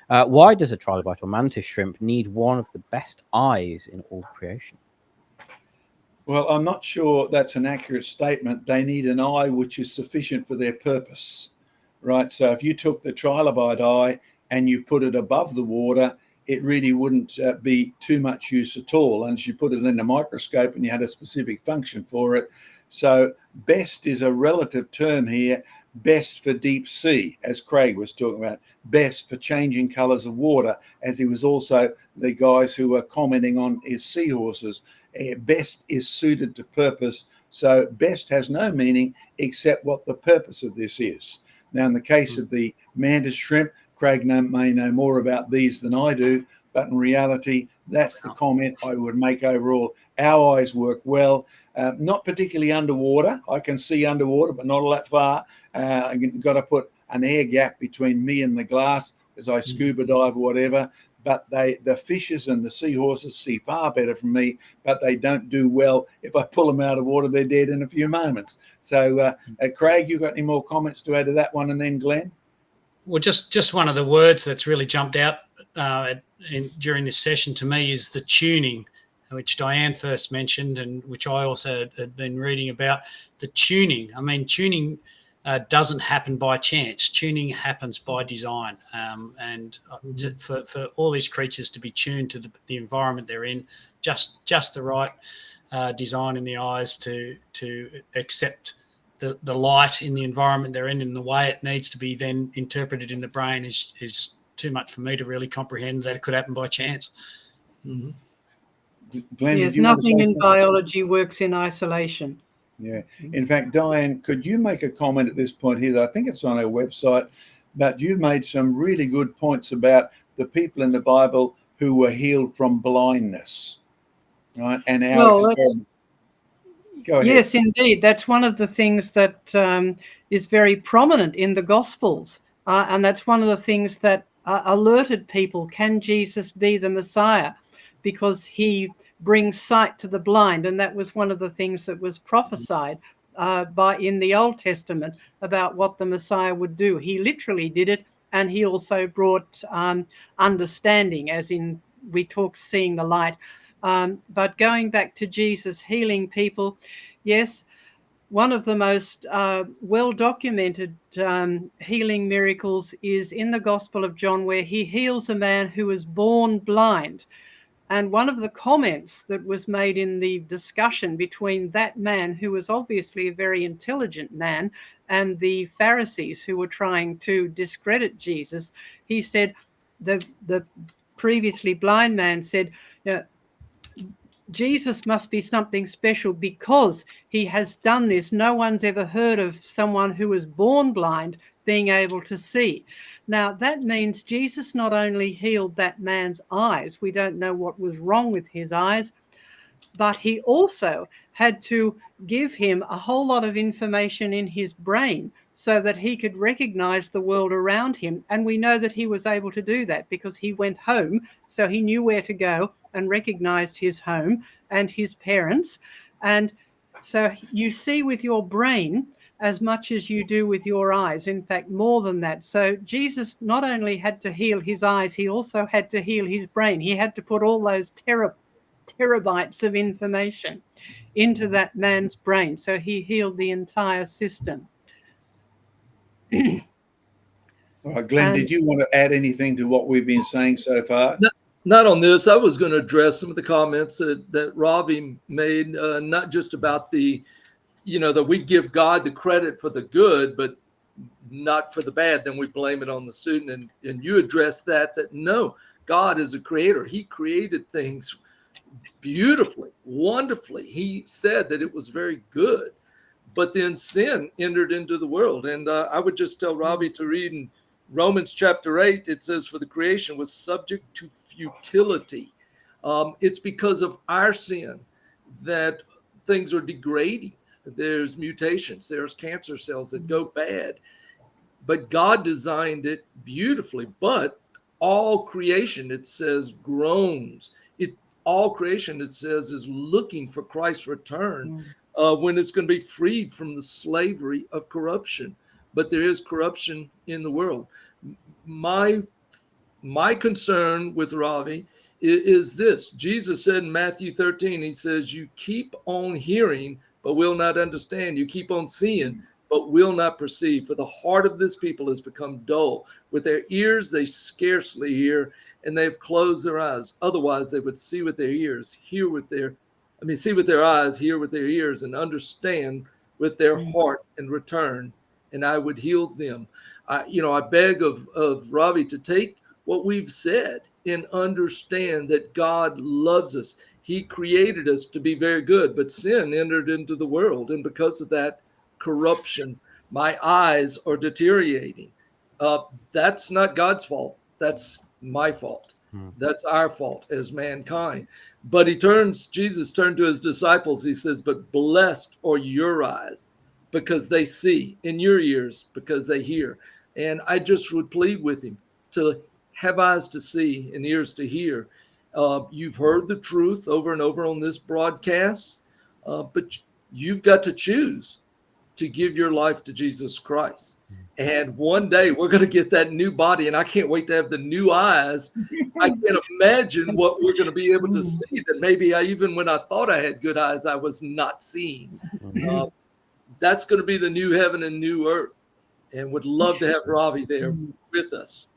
Why does a trilobite or mantis shrimp need one of the best eyes in all of creation? Well, I'm not sure that's an accurate statement. They need an eye which is sufficient for their purpose, right? So if you took the trilobite eye and you put it above the water, it really wouldn't be too much use at all unless you put it in a microscope and you had a specific function for it. So best is a relative term here. Best for deep sea, as Craig was talking about. Best for changing colors of water, as he was also the guys who were commenting on his seahorses. Best is suited to purpose. So best has no meaning except what the purpose of this is. Now, in the case of the mantis shrimp, Craig may know more about these than I do, but in reality, that's the comment I would make overall. Our eyes work well, not particularly underwater. I can see underwater, but not all that far. I've got to put an air gap between me and the glass as I scuba dive or whatever. But the fishes and the seahorses see far better from me, but they don't do well. If I pull them out of water, they're dead in a few moments. So, Craig, you got any more comments to add to that one? And then Glenn? Well, just one of the words that's really jumped out during this session to me is the tuning, which Diane first mentioned and which I also had been reading about. The tuning. I mean, tuning doesn't happen by chance. Tuning happens by design. For all these creatures to be tuned to the environment they're in, just the right design in the eyes to accept the light in the environment they're in and the way it needs to be then interpreted in the brain is too much for me to really comprehend that it could happen by chance. Mm-hmm. Glenn, yes, nothing in biology works in isolation. Yeah. In fact, Diane, could you make a comment at this point here? I think it's on our website, but you made some really good points about the people in the Bible who were healed from blindness, right? And our experiment. Go ahead. Yes, indeed. That's one of the things that is very prominent in the Gospels. And that's one of the things that alerted people, can Jesus be the Messiah? Because he brings sight to the blind. And that was one of the things that was prophesied in the Old Testament about what the Messiah would do. He literally did it. And he also brought understanding, as in we talk seeing the light. But going back to Jesus healing people, yes, one of the most well-documented healing miracles is in the Gospel of John, where he heals a man who was born blind. And one of the comments that was made in the discussion between that man, who was obviously a very intelligent man, and the Pharisees who were trying to discredit Jesus, he said, the previously blind man said, Jesus must be something special because he has done this. No one's ever heard of someone who was born blind being able to see. Now, that means Jesus not only healed that man's eyes, we don't know what was wrong with his eyes, but he also had to give him a whole lot of information in his brain so that he could recognize the world around him. And we know that he was able to do that because he went home, so he knew where to go and recognized his home and his parents. And so you see with your brain as much as you do with your eyes, in fact, more than that. So Jesus not only had to heal his eyes, he also had to heal his brain. He had to put all those terabytes of information into that man's brain. So he healed the entire system. All right, Glenn, did you want to add anything to what we've been saying so far? Not on this. I was going to address some of the comments that Ravi made, not just about that we give God the credit for the good, but not for the bad. Then we blame it on the student. And you addressed that no, God is a creator. He created things beautifully, wonderfully. He said that it was very good. But then sin entered into the world. And I would just tell Ravi to read in Romans chapter 8, it says, for the creation was subject to futility. It's because of our sin that things are degrading. There's mutations. There's cancer cells that go bad. But God designed it beautifully. But all creation, it says, groans. All creation, it says, is looking for Christ's return when it's going to be freed from the slavery of corruption. But there is corruption in the world. My my concern with Ravi is this. Jesus said in Matthew 13, he says, you keep on hearing, but will not understand. You keep on seeing, but will not perceive. For the heart of this people has become dull. With their ears, they scarcely hear, and they've closed their eyes. Otherwise, they would see with their ears, see with their eyes, hear with their ears, and understand with their heart and return, and I would heal them. I beg of Ravi to take what we've said and understand that God loves us. He created us to be very good, but sin entered into the world. And because of that corruption, my eyes are deteriorating. That's not God's fault. That's my fault. That's our fault as mankind. But Jesus turned to his disciples. He says, but blessed are your eyes because they see, and your ears because they hear. And I just would plead with him to have eyes to see and ears to hear. You've heard the truth over and over on this broadcast, but you've got to choose to give your life to Jesus Christ. And one day we're going to get that new body, and I can't wait to have the new eyes. I can't imagine what we're going to be able to see that maybe even when I thought I had good eyes, I was not seeing. That's going to be the new heaven and new earth, and would love to have Ravi there with us.